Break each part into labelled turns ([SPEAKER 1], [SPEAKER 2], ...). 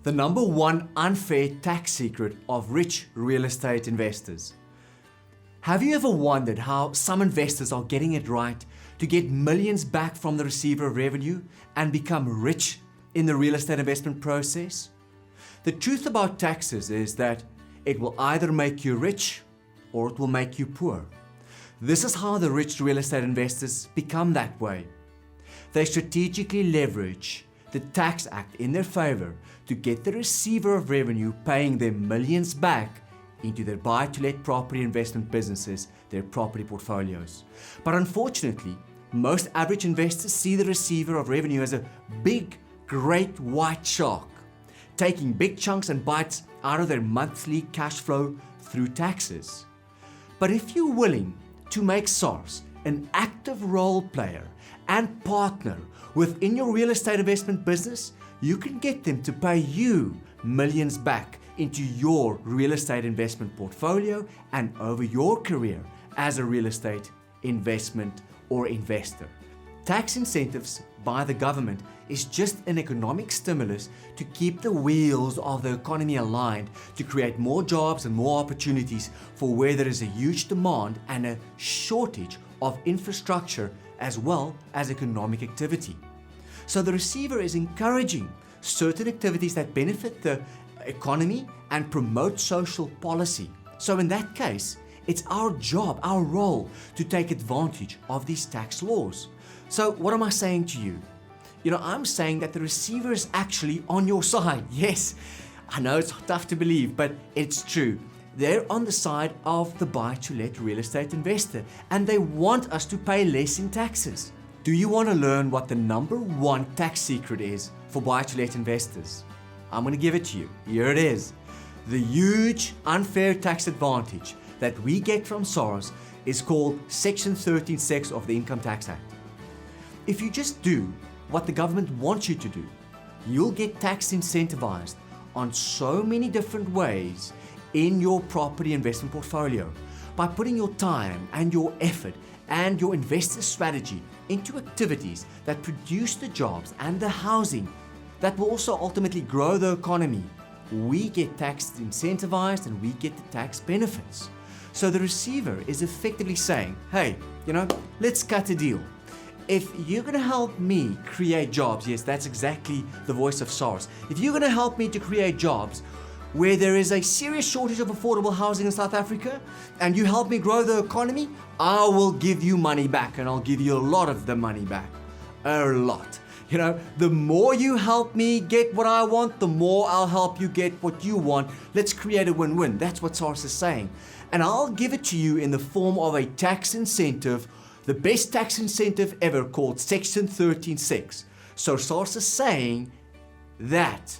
[SPEAKER 1] The number one unfair tax secret of rich real estate investors. Have you ever wondered how some investors are getting it right to get millions back from the receiver of revenue and become rich in the real estate investment process? The truth about taxes is that it will either make you rich or it will make you poor. This is how the rich real estate investors become that way. They strategically leverage the Tax Act in their favor to get the receiver of revenue paying them millions back into their buy-to-let property investment businesses, their property portfolios. But unfortunately, most average investors see the receiver of revenue as a big, great white shark, taking big chunks and bites out of their monthly cash flow through taxes. But if you're willing to make SARS an active role player and partner within your real estate investment business, you can get them to pay you millions back into your real estate investment portfolio and over your career as a real estate investment or investor. Tax incentives by the government is just an economic stimulus to keep the wheels of the economy aligned, to create more jobs and more opportunities for where there is a huge demand and a shortage of infrastructure as well as economic activity. So the receiver is encouraging certain activities that benefit the economy and promote social policy. So in that case, it's our job, our role to take advantage of these tax laws. So what am I saying to you? I'm saying that the receiver is actually on your side. Yes, I know it's tough to believe, but it's true. They're on the side of the buy-to-let real estate investor, and they want us to pay less in taxes. Do you want to learn what the number one tax secret is for buy-to-let investors? I'm going to give it to you. Here it is. The huge unfair tax advantage that we get from SARS is called Section 13(6) of the Income Tax Act. If you just do what the government wants you to do, you'll get tax incentivized on so many different ways in your property investment portfolio by putting your time and your effort and your investor strategy into activities that produce the jobs and the housing that will also ultimately grow the economy. We get tax incentivized and we get the tax benefits. So the receiver is effectively saying, hey, let's cut a deal. If you're going to help me create jobs, yes, that's exactly the voice of SARS. If you're going to help me to create jobs where there is a serious shortage of affordable housing in South Africa, and you help me grow the economy, I will give you money back, and I'll give you a lot of the money back. A lot. The more you help me get what I want, the more I'll help you get what you want. Let's create a win-win. That's what SARS is saying. And I'll give it to you in the form of a tax incentive, the best tax incentive ever, called Section 13(6). So SARS is saying that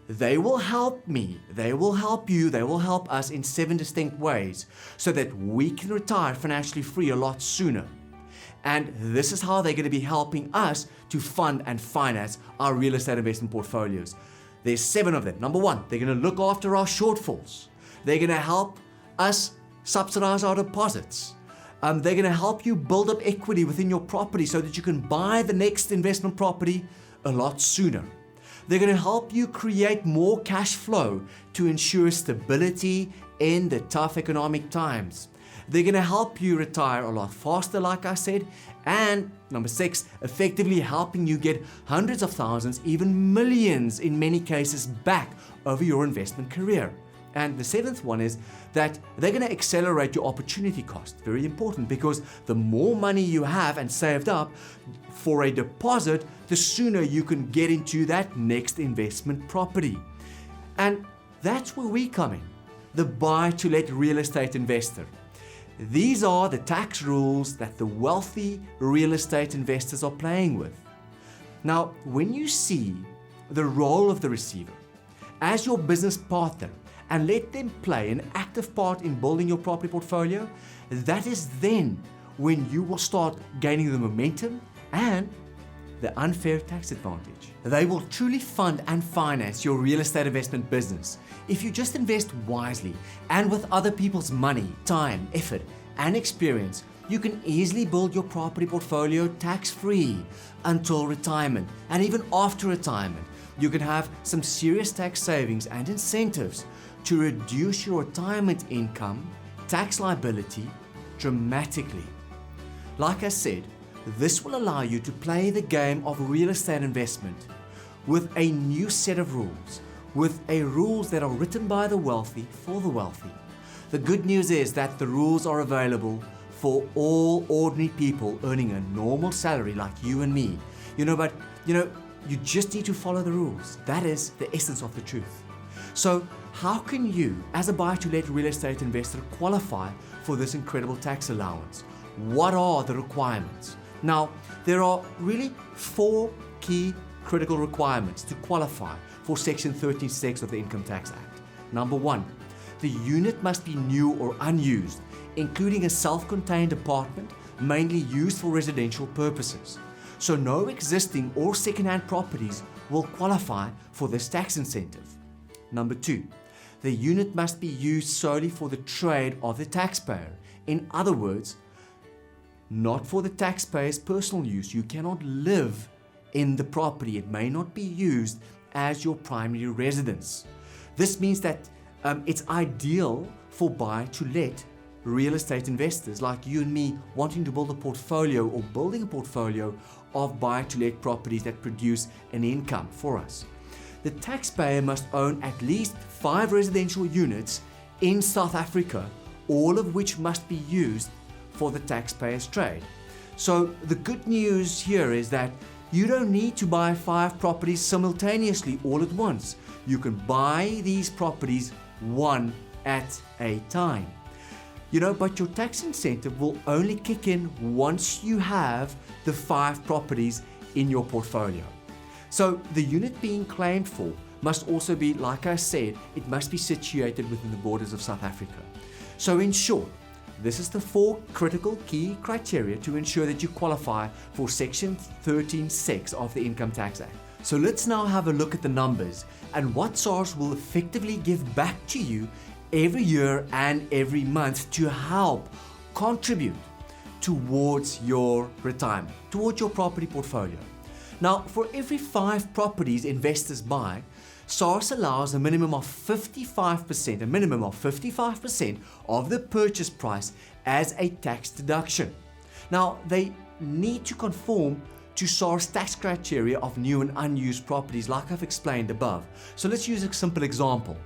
[SPEAKER 1] they will help me, they will help you, they will help us in 7 distinct ways so that we can retire financially free a lot sooner. And this is how they're going to be helping us to fund and finance our real estate investment portfolios. There's 7 of them. Number 1, they're going to look after our shortfalls. They're going to help us subsidize our deposits. They're going to help you build up equity within your property so that you can buy the next investment property a lot sooner. They're going to help you create more cash flow to ensure stability in the tough economic times. They're going to help you retire a lot faster, like I said. And number 6, effectively helping you get hundreds of thousands, even millions in many cases, back over your investment career. And the 7th one is that they're going to accelerate your opportunity cost. Very important, because the more money you have and saved up for a deposit, the sooner you can get into that next investment property. And that's where we come in, the buy-to-let real estate investor. These are the tax rules that the wealthy real estate investors are playing with. Now, when you see the role of the receiver as your business partner and let them play an active part in building your property portfolio, that is then when you will start gaining the momentum and the unfair tax advantage. They will truly fund and finance your real estate investment business if you just invest wisely and with other people's money, time, effort, and experience you can easily build your property portfolio tax-free until retirement, and even after retirement. You can have some serious tax savings and incentives to reduce your retirement income tax liability dramatically. Like I said, this will allow you to play the game of real estate investment with a new set of rules, with rules that are written by the wealthy for the wealthy. The good news is that the rules are available for all ordinary people earning a normal salary like you and me. But you just need to follow the rules. That is the essence of the truth. So how can you, as a buy-to-let real estate investor, qualify for this incredible tax allowance? What are the requirements? Now, there are really 4 key critical requirements to qualify for Section 13(6) of the Income Tax Act. Number 1, the unit must be new or unused, including a self-contained apartment, mainly used for residential purposes. So no existing or second-hand properties will qualify for this tax incentive. Number 2, the unit must be used solely for the trade of the taxpayer. In other words, not for the taxpayer's personal use. You cannot live in the property. It may not be used as your primary residence. This means that it's ideal for buy-to-let real estate investors like you and me wanting to build a portfolio or building a portfolio of buy-to-let properties that produce an income for us. The taxpayer must own at least 5 residential units in South Africa, all of which must be used for the taxpayer's trade. So the good news here is that you don't need to buy 5 properties simultaneously all at once. You can buy these properties one at a time. But your tax incentive will only kick in once you have the 5 properties in your portfolio. So the unit being claimed for must also be, like I said, it must be situated within the borders of South Africa. So in short, this is the 4 critical key criteria to ensure that you qualify for Section 13(6) of the Income Tax Act. So let's now have a look at the numbers and what SARS will effectively give back to you every year and every month to help contribute towards your retirement, towards your property portfolio. Now, for every 5 properties investors buy, SARS allows a minimum of 55% of the purchase price as a tax deduction. Now, they need to conform to SARS tax criteria of new and unused properties like I've explained above. So let's use a simple example.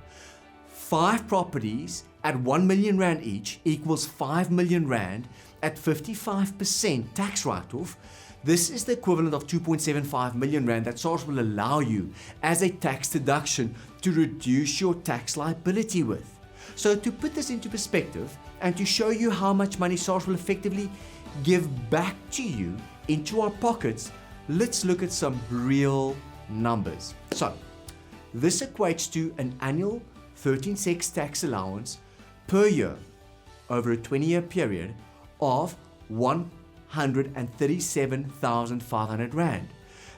[SPEAKER 1] 5 properties at 1 million rand each equals 5 million rand at 55% tax write-off. This is the equivalent of 2.75 million rand that SARS will allow you as a tax deduction to reduce your tax liability with. So to put this into perspective and to show you how much money SARS will effectively give back to you into our pockets, let's look at some real numbers. So this equates to an annual 13(6) tax allowance per year over a 20-year period of 137,500 rand.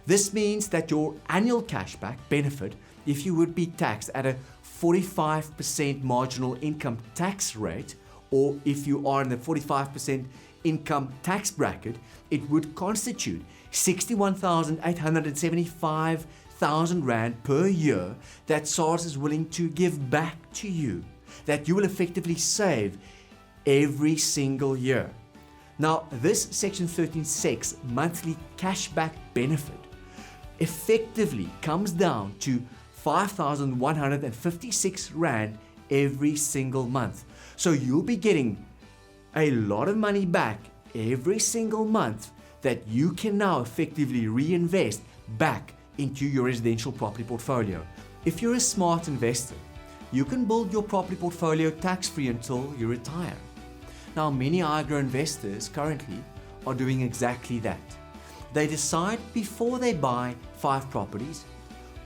[SPEAKER 1] This means that your annual cashback benefit, if you would be taxed at a 45% marginal income tax rate, or if you are in the 45% income tax bracket, it would constitute 61,875 rand per year that SARS is willing to give back to you, that you will effectively save every single year. Now, this Section 13(6) monthly cashback benefit effectively comes down to 5,156 rand every single month. So you'll be getting a lot of money back every single month that you can now effectively reinvest back into your residential property portfolio. If you're a smart investor, you can build your property portfolio tax-free until you retire. Now, many IGrow investors currently are doing exactly that. They decide before they buy 5 properties,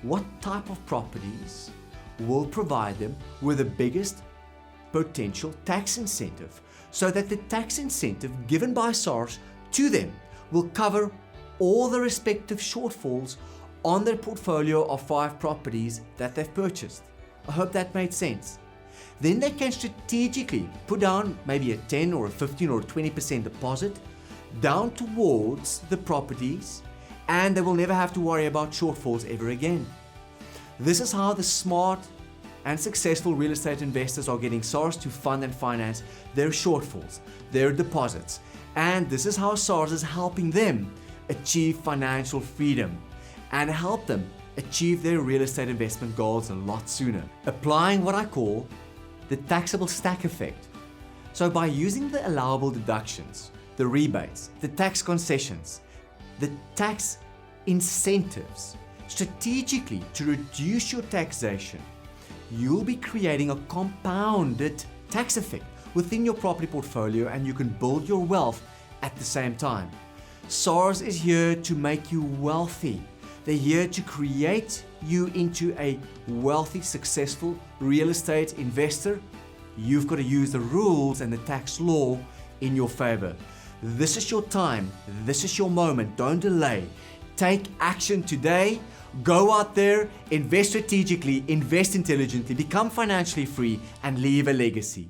[SPEAKER 1] what type of properties will provide them with the biggest potential tax incentive, so that the tax incentive given by SARS to them will cover all the respective shortfalls on their portfolio of 5 properties that they've purchased. I hope that made sense. Then they can strategically put down maybe a 10 or a 15 or a 20% deposit down towards the properties, and they will never have to worry about shortfalls ever again. This is how the smart and successful real estate investors are getting SARS to fund and finance their shortfalls, their deposits, and this is how SARS is helping them achieve financial freedom and help them achieve their real estate investment goals a lot sooner. Applying what I call the taxable stack effect. So by using the allowable deductions, the rebates, the tax concessions, the tax incentives, strategically to reduce your taxation, you'll be creating a compounded tax effect within your property portfolio, and you can build your wealth at the same time. SARS is here to make you wealthy. They're here to create you into a wealthy, successful real estate investor. You've got to use the rules and the tax law in your favor. This is your time. This is your moment. Don't delay. Take action today. Go out there, invest strategically, invest intelligently, become financially free, and leave a legacy.